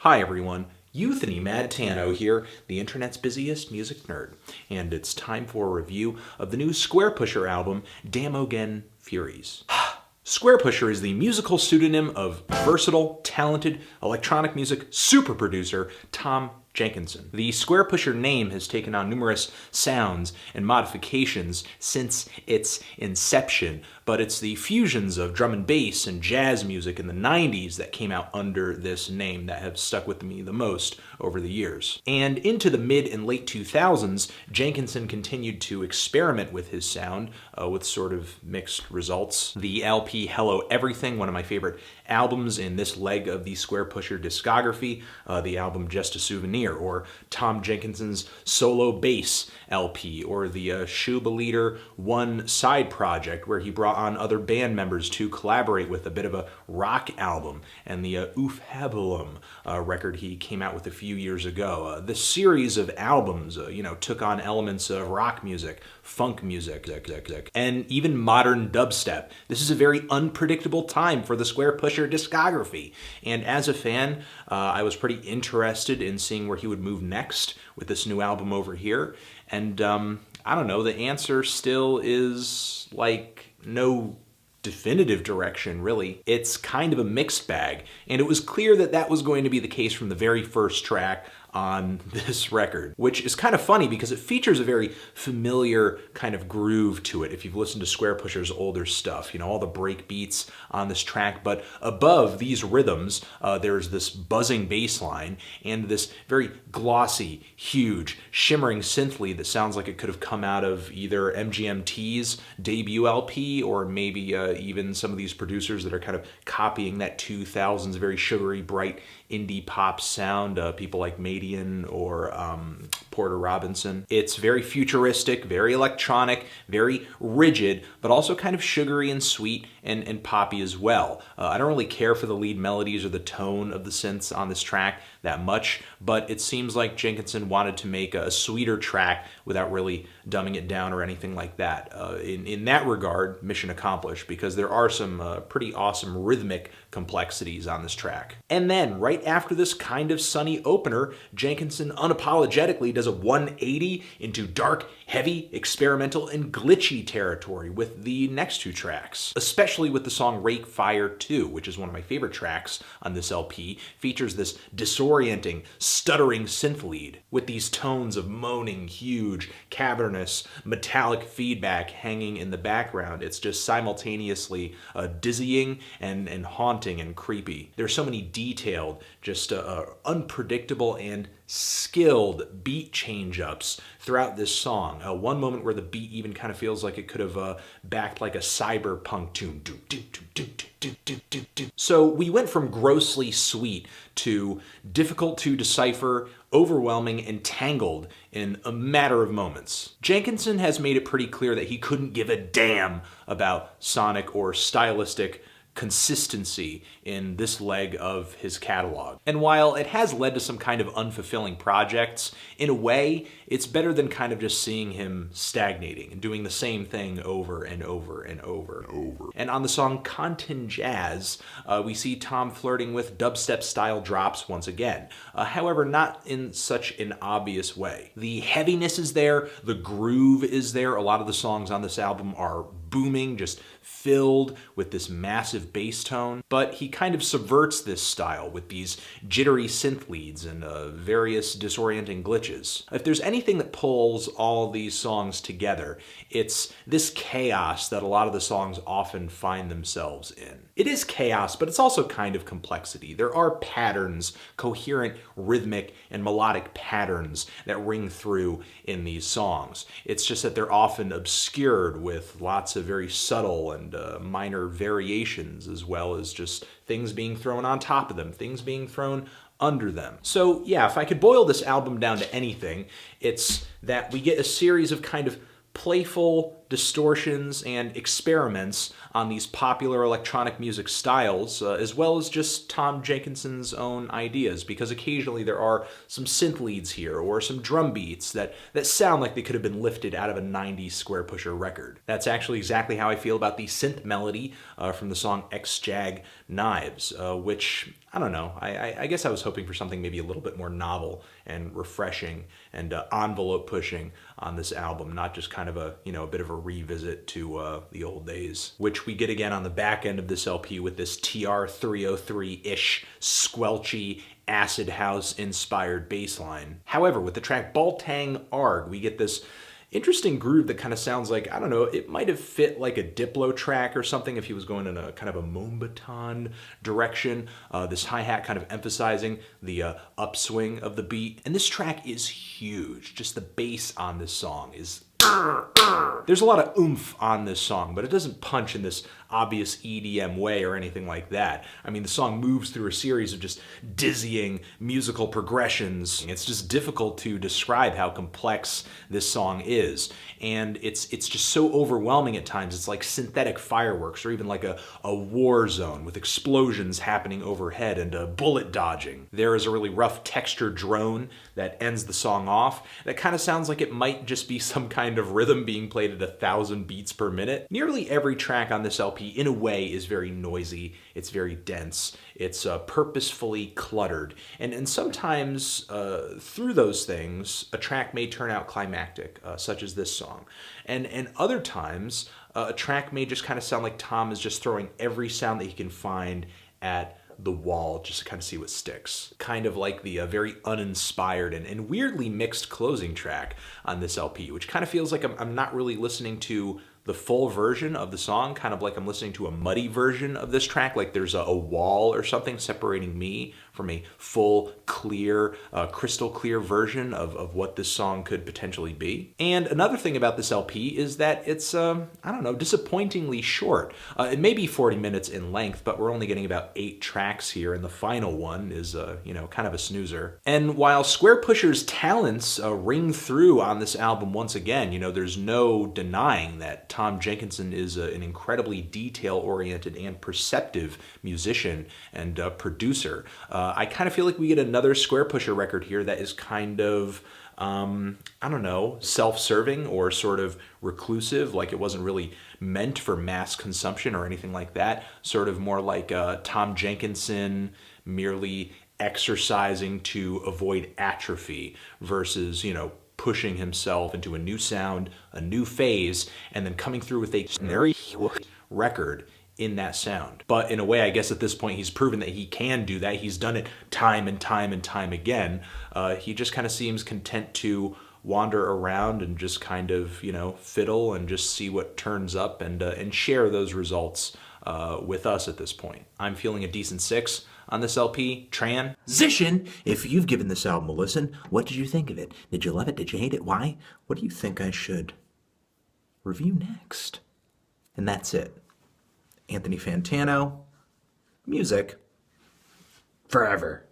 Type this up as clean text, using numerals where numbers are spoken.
Hi everyone, Euthany Madtano here, the internet's busiest music nerd, and it's time for a review of the new Squarepusher album, Damogen Furies. Squarepusher is the musical pseudonym of versatile, talented, electronic music super producer Tom Jenkinson. The Squarepusher name has taken on numerous sounds and modifications since its inception, but it's the fusions of drum and bass and jazz music in the 90s that came out under this name that have stuck with me the most over the years. And into the mid and late 2000s, Jenkinson continued to experiment with his sound with sort of mixed results. The LP Hello Everything, one of my favorite albums in this leg of the Squarepusher discography, the album Just a Souvenir, or Tom Jenkinson's solo bass LP, or the Shuba Leader One side project where he brought on other band members to collaborate with, a bit of a rock album, and the Oofhabulum record he came out with a few years ago. This series of albums, took on elements of rock music, funk music, and even modern dubstep. This is a very unpredictable time for the Squarepusher discography, and as a fan, I was pretty interested in seeing where he would move next with this new album over here, and I don't know, the answer still is no definitive direction, really. It's kind of a mixed bag, and it was clear that that was going to be the case from the very first track on this record, which is kind of funny because it features a very familiar kind of groove to it if you've listened to Squarepusher's older stuff, all the break beats on this track, but above these rhythms, there's this buzzing bass line and this very glossy, huge, shimmering synth lead that sounds like it could have come out of either MGMT's debut LP or maybe even some of these producers that are kind of copying that 2000s very sugary, bright indie pop sound, people like Madian or Porter Robinson. It's very futuristic, very electronic, very rigid, but also kind of sugary and sweet and poppy as well. I don't really care for the lead melodies or the tone of the synths on this track that much, but it seems like Jenkinson wanted to make a sweeter track without really dumbing it down or anything like that. In that regard, mission accomplished, because there are some pretty awesome rhythmic complexities on this track. And then, right after this kind of sunny opener, Jenkinson unapologetically does a 180 into dark, heavy, experimental, and glitchy territory with the next two tracks, especially with the song Rake Fire 2, which is one of my favorite tracks on this LP, features this disorienting, stuttering synth lead with these tones of moaning, huge, cavernous, metallic feedback hanging in the background. It's just simultaneously dizzying and haunting and creepy. There's so many detailed, just unpredictable and skilled beat change-ups throughout this song. One moment where the beat even kind of feels like it could have backed like a cyberpunk tune. So we went from grossly sweet to difficult to decipher, overwhelming, and tangled in a matter of moments. Jenkinson has made it pretty clear that he couldn't give a damn about sonic or stylistic consistency in this leg of his catalog. And while it has led to some kind of unfulfilling projects, in a way, it's better than kind of just seeing him stagnating and doing the same thing over and over and over and over. And on the song KONTENJAZ, we see Tom flirting with dubstep-style drops once again. However, not in such an obvious way. The heaviness is there, the groove is there. A lot of the songs on this album are booming, just filled with this massive bass tone, but he kind of subverts this style with these jittery synth leads and various disorienting glitches. If there's anything that pulls all these songs together, it's this chaos that a lot of the songs often find themselves in. It is chaos, but it's also kind of complexity. There are patterns, coherent, rhythmic, and melodic patterns that ring through in these songs. It's just that they're often obscured with lots of very subtle and minor variations, as well as just things being thrown on top of them, things being thrown under them. So yeah, if I could boil this album down to anything, it's that we get a series of kind of playful, distortions and experiments on these popular electronic music styles, as well as just Tom Jenkinson's own ideas, because occasionally there are some synth leads here or some drum beats that sound like they could have been lifted out of a 90s Squarepusher record. That's actually exactly how I feel about the synth melody from the song X-Jag Knives, which, I don't know, I guess I was hoping for something maybe a little bit more novel and refreshing and envelope pushing on this album, not just kind of a, a bit of a revisit to the old days, which we get again on the back end of this LP with this TR-303-ish squelchy acid house inspired bass line. However, with the track Baltang Arg, we get this interesting groove that kind of sounds like, I don't know, it might have fit like a Diplo track or something if he was going in a kind of a Moombahton direction. This hi-hat kind of emphasizing the upswing of the beat. And this track is huge. Just the bass on this song is... There's a lot of oomph on this song, but it doesn't punch in this obvious EDM way or anything like that. I mean, the song moves through a series of just dizzying musical progressions. It's just difficult to describe how complex this song is. And it's just so overwhelming at times. It's like synthetic fireworks or even like a war zone with explosions happening overhead and bullet dodging. There is a really rough texture drone that ends the song off that kind of sounds like it might just be some kind of rhythm being played at 1,000 beats per minute. Nearly every track on this LP, in a way, is very noisy. It's very dense. It's purposefully cluttered. And sometimes through those things, a track may turn out climactic, such as this song. And other times, a track may just kind of sound like Tom is just throwing every sound that he can find at the wall just to kind of see what sticks. Kind of like the very uninspired and weirdly mixed closing track on this LP, which kind of feels like I'm not really listening to the full version of the song, kind of like I'm listening to a muddy version of this track, like there's a wall or something separating me from a full, clear, crystal clear version of what this song could potentially be. And another thing about this LP is that it's, I don't know, disappointingly short. It may be 40 minutes in length, but we're only getting about 8 tracks here, and the final one is, kind of a snoozer. And while Squarepusher's talents ring through on this album once again, there's no denying that Tom Jenkinson is an incredibly detail-oriented and perceptive musician and producer. I kind of feel like we get another Squarepusher record here that is kind of, I don't know, self-serving or sort of reclusive, like it wasn't really meant for mass consumption or anything like that. Sort of more like Tom Jenkinson merely exercising to avoid atrophy versus, pushing himself into a new sound, a new phase, and then coming through with a record in that sound. But in a way, I guess at this point, he's proven that he can do that. He's done it time and time and time again. He just kind of seems content to wander around and just kind of, fiddle and just see what turns up and share those results with us at this point. I'm feeling a decent 6 on this LP. Transition! If you've given this album a listen, what did you think of it? Did you love it? Did you hate it? Why? What do you think I should review next? And that's it. Anthony Fantano, music, forever.